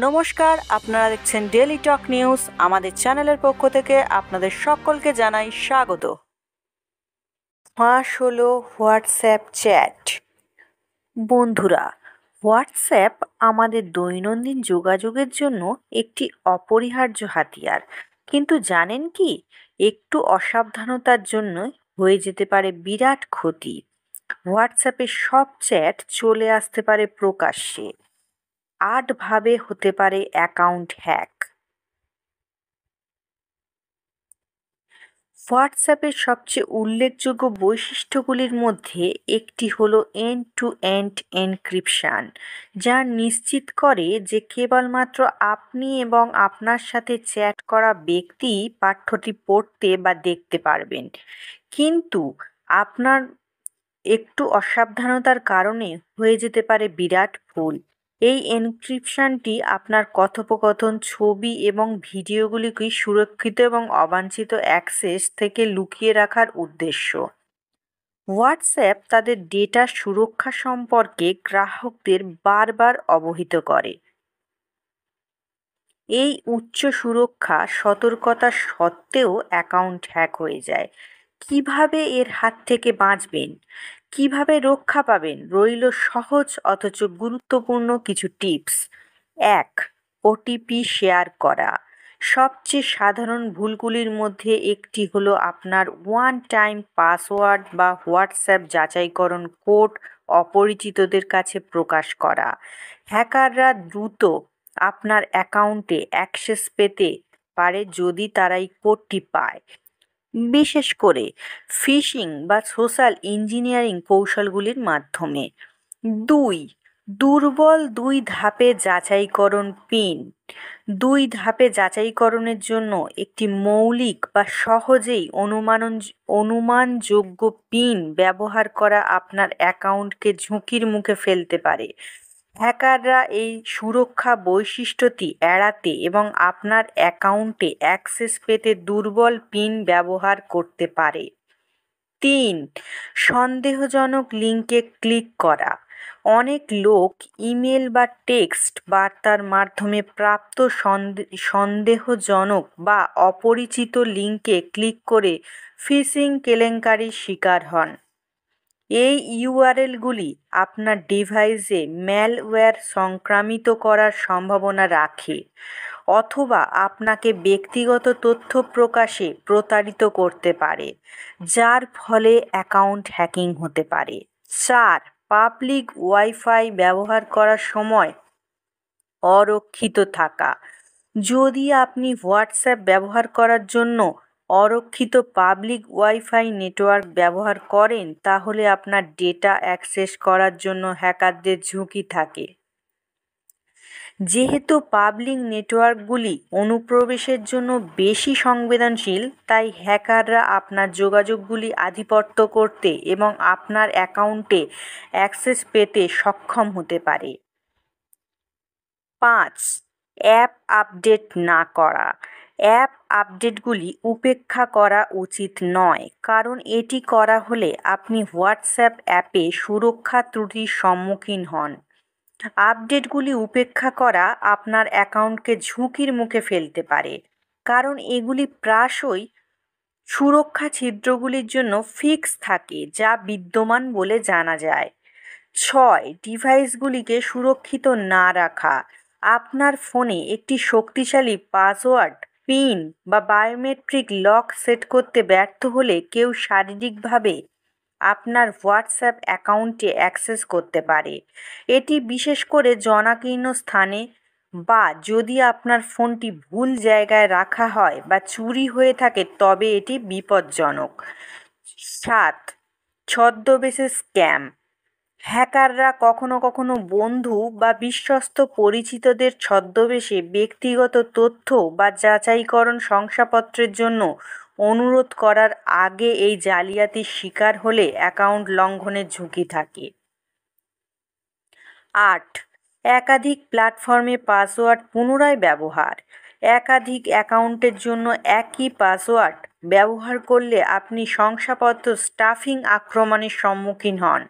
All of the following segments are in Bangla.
নমস্কার, আপনারা দেখছেন ডেইলি টক নিউজ। আমাদের চ্যানেলের পক্ষ থেকে আপনাদের সকলকে জানাই স্বাগত। ফাঁস হলো হোয়াটসঅ্যাপ চ্যাট। বন্ধুরা, হোয়াটসঅ্যাপ আমাদের দৈনন্দিন যোগাযোগের জন্য একটি অপরিহার্য হাতিয়ার, কিন্তু জানেন কি, একটু অসাবধানতার জন্য হয়ে যেতে পারে বিরাট ক্ষতি। হোয়াটসঅ্যাপে সব চ্যাট চলে আসতে পারে প্রকাশ্যে। ৮ ভাবে হতে পারে অ্যাকাউন্ট হ্যাক। হোয়াটসঅ্যাপের সবচেয়ে উল্লেখযোগ্য বৈশিষ্ট্যগুলির মধ্যে একটি হলো এন্ড টু এন্ড এনক্রিপশন, যা নিশ্চিত করে যে কেবলমাত্র আপনি এবং আপনার সাথে চ্যাট করা ব্যক্তি পাঠ্যটি পড়তে বা দেখতে পারবেন। কিন্তু আপনার একটু অসাবধানতার কারণে হয়ে যেতে পারে বিরাট ভুল। এই এনক্রিপশনটি আপনার কথোপকথন, ছবি এবং ভিডিওগুলিকে সুরক্ষিত এবং অবাঞ্ছিত অ্যাক্সেস থেকে লুকিয়ে রাখার উদ্দেশ্য। হোয়াটসঅ্যাপ তাদের ডেটা সুরক্ষা সম্পর্কে গ্রাহকদের বারবার অবহিত করে। এই উচ্চ সুরক্ষা সতর্কতা সত্ত্বেও অ্যাকাউন্ট হ্যাক হয়ে যায়। কিভাবে এর হাত থেকে বাঁচবেন, কিভাবে রক্ষা পাবেন, রইল সহজ অথচ গুরুত্বপূর্ণ কিছু টিপস। ১. ওটিপি শেয়ার করা। সবচেয়ে সাধারণ ভুলগুলির মধ্যে একটি হলো আপনার ওয়ান টাইম পাসওয়ার্ড বা হোয়াটসঅ্যাপ যাচাইকরণ কোড অপরিচিতদের কাছে প্রকাশ করা। হ্যাকাররা দ্রুত আপনার অ্যাকাউন্টে অ্যাক্সেস পেতে পারে যদি তারা এই কোডটি পায়, বিশেষ করে ফিশিং বা সোশ্যাল ইঞ্জিনিয়ারিং কৌশলগুলির মাধ্যমে। ২. দুর্বল ২ ধাপে যাচাইকরণ পিন। ২ ধাপে যাচাইকরণের জন্য একটি মৌলিক বা সহজেই অনুমানযোগ্য পিন ব্যবহার করা আপনার অ্যাকাউন্টকে ঝুঁকির মুখে ফেলতে পারে। হ্যাকাররা এই সুরক্ষা বৈশিষ্ট্যটি এড়াতে এবং আপনার অ্যাকাউন্টে অ্যাক্সেস পেতে দুর্বল পিন ব্যবহার করতে পারে। ৩. সন্দেহজনক লিঙ্কে ক্লিক করা। অনেক লোক ইমেল বা টেক্সট বার্তার মাধ্যমে প্রাপ্ত সন্দেহজনক বা অপরিচিত লিঙ্কে ক্লিক করে ফিশিং কেলেঙ্কারির শিকার হন। এই ইউআরএলগুলি আপনার ডিভাইসে ম্যালওয়্যার সংক্রামিত করার সম্ভাবনা রাখে অথবা আপনাকে ব্যক্তিগত তথ্য প্রকাশে প্রতারিত করতে পারে, যার ফলে অ্যাকাউন্ট হ্যাকিং হতে পারে। ৪. পাবলিক ওয়াইফাই ব্যবহার করার সময় অরক্ষিত থাকা। যদি আপনি হোয়াটসঅ্যাপ ব্যবহার করার জন্য অরক্ষিত পাবলিক ওয়াইফাই নেটওয়ার্ক ব্যবহার করেন, তাহলে আপনার ডেটা অ্যাক্সেস করার জন্য হ্যাকারদের ঝুঁকি থাকে। যেহেতু পাবলিক নেটওয়ার্কগুলি অনুপ্রবেশের জন্য বেশি সংবেদনশীল, তাই হ্যাকাররা আপনার যোগাযোগগুলি আধিপত্য করতে এবং আপনার অ্যাকাউন্টে অ্যাক্সেস পেতে সক্ষম হতে পারে। ৫. অ্যাপ আপডেট না করা। অ্যাপ আপডেটগুলি উপেক্ষা করা উচিত নয়, কারণ এটি করা হলে আপনি হোয়াটসঅ্যাপ অ্যাপে সুরক্ষা ত্রুটির সম্মুখীন হন। আপডেটগুলি উপেক্ষা করা আপনার অ্যাকাউন্টকে ঝুঁকির মুখে ফেলতে পারে, কারণ এগুলি প্রায়শই সুরক্ষা ছিদ্রগুলির জন্য ফিক্স থাকে যা বিদ্যমান বলে জানা যায়। ৬. ডিভাইসগুলিকে সুরক্ষিত না রাখা। আপনার ফোনে একটি শক্তিশালী পাসওয়ার্ড, পিন বা বায়োমেট্রিক লক সেট করতে ব্যর্থ হলে কেউ শারীরিকভাবে আপনার হোয়াটসঅ্যাপ অ্যাকাউন্টে অ্যাক্সেস করতে পারে। এটি বিশেষ করে জনাকীর্ণ স্থানে বা যদি আপনার ফোনটি ভুল জায়গায় রাখা হয় বা চুরি হয়ে থাকে, তবে এটি বিপজ্জনক। ৭. ছদ্মবেশে স্ক্যাম। হ্যাকাররা কখনো কখনো বন্ধু বা বিশ্বস্ত পরিচিতদের ছদ্মবেশে ব্যক্তিগত তথ্য বা যাচাইকরণ শংসাপত্রের জন্য অনুরোধ করার আগে এই জালিয়াতির শিকার হলে অ্যাকাউন্ট লঙ্ঘনের ঝুঁকি থাকে। ৮. একাধিক প্ল্যাটফর্মে পাসওয়ার্ড পুনরায় ব্যবহার। একাধিক অ্যাকাউন্টের জন্য একই পাসওয়ার্ড ব্যবহার করলে আপনি শংসাপত্র স্টাফিং আক্রমণের সম্মুখীন হন।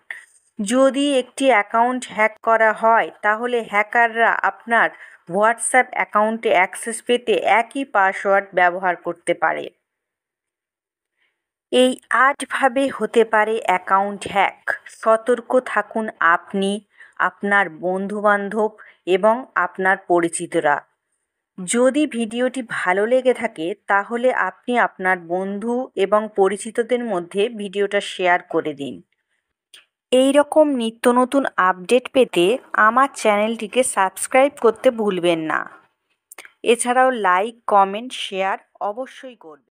যদি একটি অ্যাকাউন্ট হ্যাক করা হয়, তাহলে হ্যাকাররা আপনার হোয়াটসঅ্যাপ অ্যাকাউন্টে অ্যাক্সেস পেতে একই পাসওয়ার্ড ব্যবহার করতে পারে। এই 8ভাবে হতে পারে অ্যাকাউন্ট হ্যাক। সতর্ক থাকুন আপনি, আপনার বন্ধুবান্ধব এবং আপনার পরিচিতরা। যদি ভিডিওটি ভালো লেগে থাকে তাহলে আপনি আপনার বন্ধু এবং পরিচিতদের মধ্যে ভিডিওটা শেয়ার করে দিন। এই রকম নিত্য নতুন আপডেট পেতে আমার চ্যানেলটিকে সাবস্ক্রাইব করতে ভুলবেন না। এছাড়াও লাইক, কমেন্ট, শেয়ার অবশ্যই করবেন।